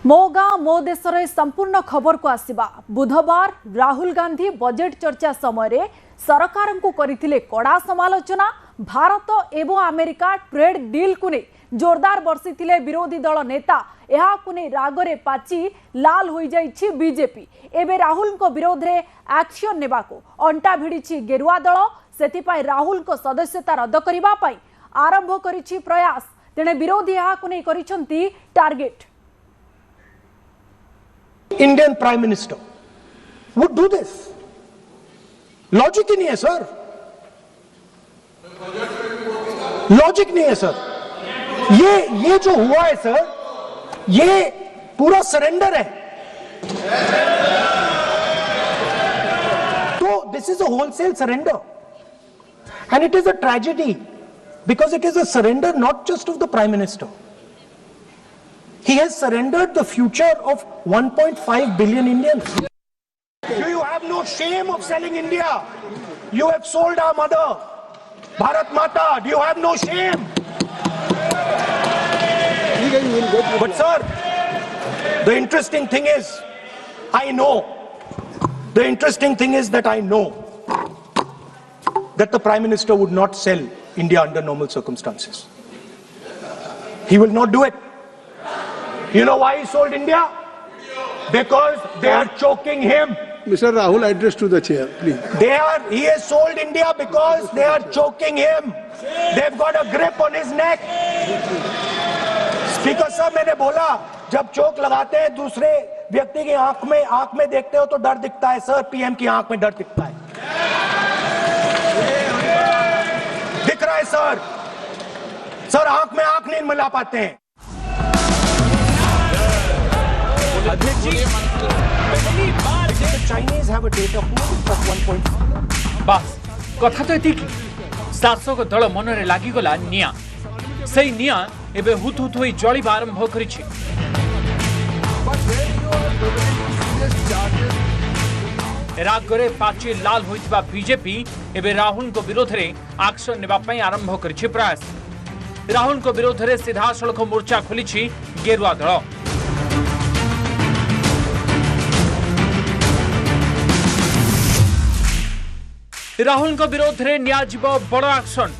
मो गाँ मो देश संपूर्ण खबर को आसिबा। बुधवार राहुल गांधी बजेट चर्चा समय सरकार को करथिले कड़ा समालोचना। भारत एवं अमेरिका ट्रेड डील को नहीं जोरदार बर्षिथिले विरोधी दल नेता। यह रागरे पाची लाल हो जाइछि बीजेपी। एबे राहुल को विरोध रे एक्शन नेबा को अंटा भिड़ी गेरुआ दल। सेथिपाई राहुल को सदस्यता रद्द करिबा पई आरंभ करिछि प्रयास। तेणे विरोधी यह करिछंती target. Indian Prime Minister would do this. Logic ही नहीं है सर, लॉजिक नहीं है सर। ये जो हुआ है सर, ये पूरा सरेंडर है। तो this is a wholesale surrender and it is a tragedy because it is a surrender not just of the Prime Minister. He has surrendered the future of 1.5 billion Indians. Do you have no shame of selling India? You have sold our mother, Bharat Mata. Do you have no shame? But sir, the interesting thing is, the interesting thing is that I know that the Prime Minister would not sell India under normal circumstances. He will not do it. You know why he sold India? Because they are choking him. Mr. Rahul, address to the chair, please. He has sold India because they are choking him. They've got a grip on his neck. Speaker साहब, मैंने बोला जब चोक लगाते हैं दूसरे व्यक्ति की आंख में देखते हो तो डर दिखता है सर। पीएम की आंख में डर दिखता है, दिख रहा है सर। सर आंख में आंख नहीं मिला पाते हैं। Chinese have a data pool of 1.5. बस कथा तो एतिकी। शासक दल मनरे लागिगला निया। सही निया एबे हुत हुत होई जळिबा आरंभ करिछि। रागरे पाची लाल होइतबा बीजेपी एबे राहुल को विरोध रे एक्शन नेबा पई आरंभ करिछि प्रयास। राहुल को विरोध रे सीधा सड़क मोर्चा खोलिछि गेरुआ दल। राहुल को विरोध रे नियाजिब बड़ एक्शन।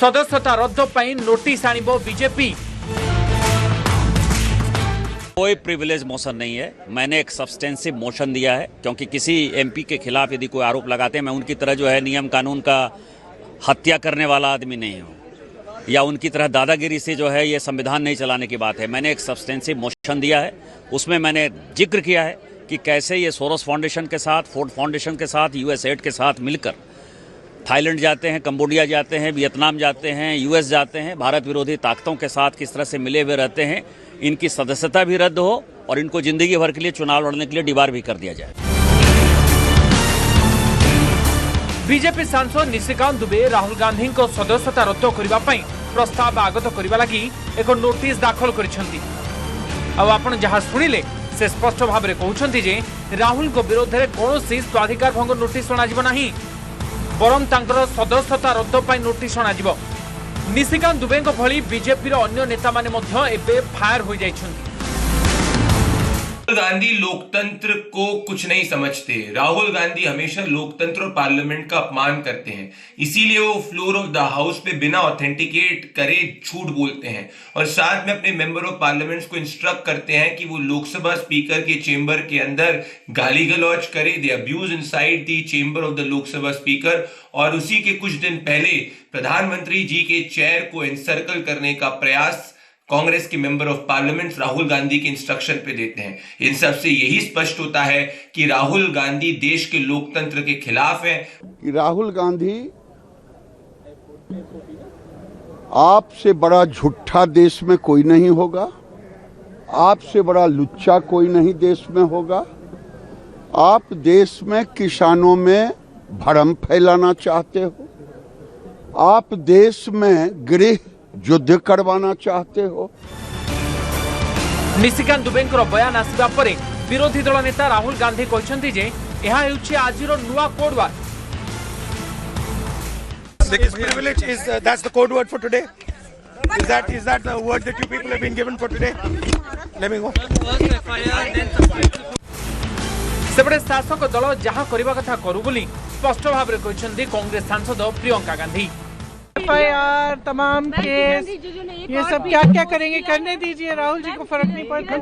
सदस्यता रद्द पई नोटिस आनिबो बीजेपी। कोई प्रिविलेज मोशन नहीं है। मैंने एक सब्सटेंसिव मोशन दिया है क्योंकि किसी एमपी के खिलाफ यदि कोई आरोप लगाते हैं, मैं उनकी तरह जो है नियम कानून का हत्या करने वाला आदमी नहीं हूँ या उनकी तरह दादागिरी से जो है ये संविधान नहीं चलाने की बात है। मैंने एक सब्सटेंसिव मोशन दिया है, उसमें मैंने जिक्र किया है कि कैसे ये सोरोस फाउंडेशन के साथ, फोर्ड फाउंडेशन के साथ, यूएसएड के साथ मिलकर थाईलैंड जाते हैं, कंबोडिया जाते हैं, वियतनाम जाते हैं, यूएस जाते हैं, भारत विरोधी ताकतों के साथ किस तरह से मिले हुए रहते हैं। इनकी सदस्यता भी रद्द हो और इनको जिंदगी भर के लिए चुनाव लड़ने के लिए डिबार भी कर दिया जाए। बीजेपी सांसद निशिकांत दुबे राहुल गांधी को सदस्यता रद्द करने पर प्रस्ताव आगत करने लगी एक नोटिस दाखल करिसेंती। अब आपण जहां सुनिले से स्पष्ट भाव में कहते जे राहुल को विरोध में कौन स्वाधिकार भंग नोटिस अणाजिब नहीं, बरं तांकर सदस्यता रद्द पर नोटिस अणाजिब। निशिकांत दुबे भली बीजेपी अन्य नेता माने मध्य एबे फायर हो जाइछन्ति। राहुल गांधी लोकतंत्र को कुछ नहीं समझते। राहुल गांधी हमेशा लोकतंत्र और पार्लियामेंट का अपमान करते हैं, इसीलिए वो फ्लोर ऑफ द हाउस पे बिना ऑथेंटिकेट करे झूठ बोलते हैं और साथ में अपने मेंबर ऑफ पार्लियामेंट को इंस्ट्रक्ट करते हैं कि वो लोकसभा स्पीकर के चेंबर के अंदर गाली गलौज करे। They abuse inside the chamber of the Lok Sabha speaker. और उसी के कुछ दिन पहले प्रधानमंत्री जी के चेयर को एनसर्कल करने का प्रयास कांग्रेस के member of parliament Rahul Gandhi के इंस्ट्रक्शन पे देते हैं। इन सब से यही स्पष्ट होता है कि राहुल गांधी देश के लोकतंत्र के खिलाफ है। कि राहुल गांधी आपसे बड़ा झूठा देश में कोई नहीं होगा, आपसे बड़ा लुच्चा कोई नहीं देश में होगा। आप देश में किसानों में भरम फैलाना चाहते हो, आप देश में गृह युद्ध करवाना चाहते हो। निशिकांत दुबे बयान आसिबा परे विरोधी दल नेता राहुल गांधी कहते जे यह हेउछि आजिर नुआ code word. Privilege is that's the code word for today. Is that the word that you people have been given for today? सेपटे शासक दल जहां करबा कथा करू बोली स्पष्ट भाव में कहते कांग्रेस सांसद प्रियंका गांधी। FIR तमाम केस ये सब क्या क्या करेंगे करने दीजिए, राहुल जी को फर्क नहीं पड़ता।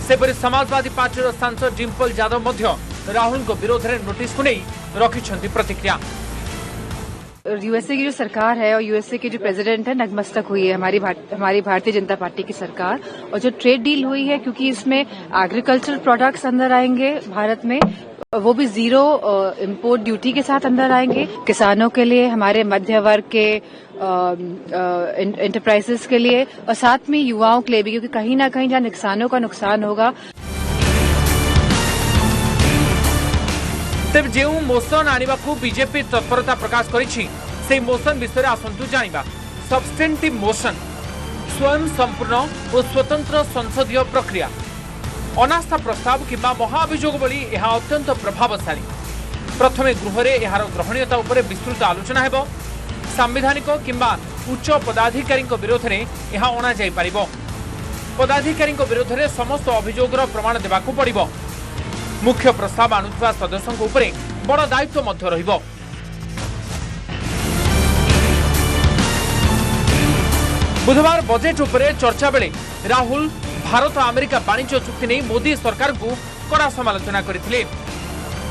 सेपरि समाजवादी पार्टी सांसद डिम्पल यादव मध्य राहुल को विरोध में नोटिस को नहीं रखिछंती प्रतिक्रिया। यूएसए की जो सरकार है और यूएसए के जो प्रेसिडेंट है नतमस्तक हुई है हमारी भारतीय जनता पार्टी की सरकार, और जो ट्रेड डील हुई है क्योंकि इसमें एग्रीकल्चरल प्रोडक्ट्स अंदर आएंगे भारत में, वो भी 0 इम्पोर्ट ड्यूटी के साथ अंदर आएंगे। किसानों के लिए, हमारे मध्य वर्ग के एंटरप्राइजेस के लिए और साथ में युवाओं के लिए भी, क्योंकि कहीं ना कहीं जहाँ किसानों का नुकसान होगा। तेज जो मोशन आने को बीजेपी तत्परता प्रकाश करिछि से मोशन विषय आसंतु जानिबा। सब्सटेंटिव मोशन स्वयं संपूर्ण और स्वतंत्र संसदीय प्रक्रिया, अनास्था प्रस्ताव किंबा महाअभियोग भली यह अत्यंत प्रभावशाली। प्रथमे गृह में यार ग्रहणीयता उपर विस्तृत आलोचना हेबो। संवैधानिक किंबा उच्च पदाधिकारी विरोध में यह अणा जाई परिबो। पदाधिकारी विरोध में समस्त अभियोगर प्रमाण देवाकू पड़िबो। मुख्य प्रस्ताव आणुवा सदस्यों उपरे बड़ दायित्व मध्य रहिबो। बुधवार बजेट उपरे चर्चा बेले राहुल भारत अमेरिका वाणिज्य चुक्ति नहीं मोदी सरकार को कड़ा समालोचना करथिले।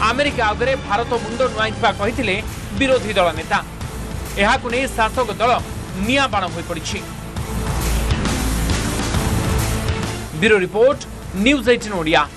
अमेरिका आगे भारत मुंड नुआइथिबा कहिथिले विरोधी दल नेता। एहाकु नै शासक दल निया बाण होई पड़िछि। Bureau report, news 18 Odia.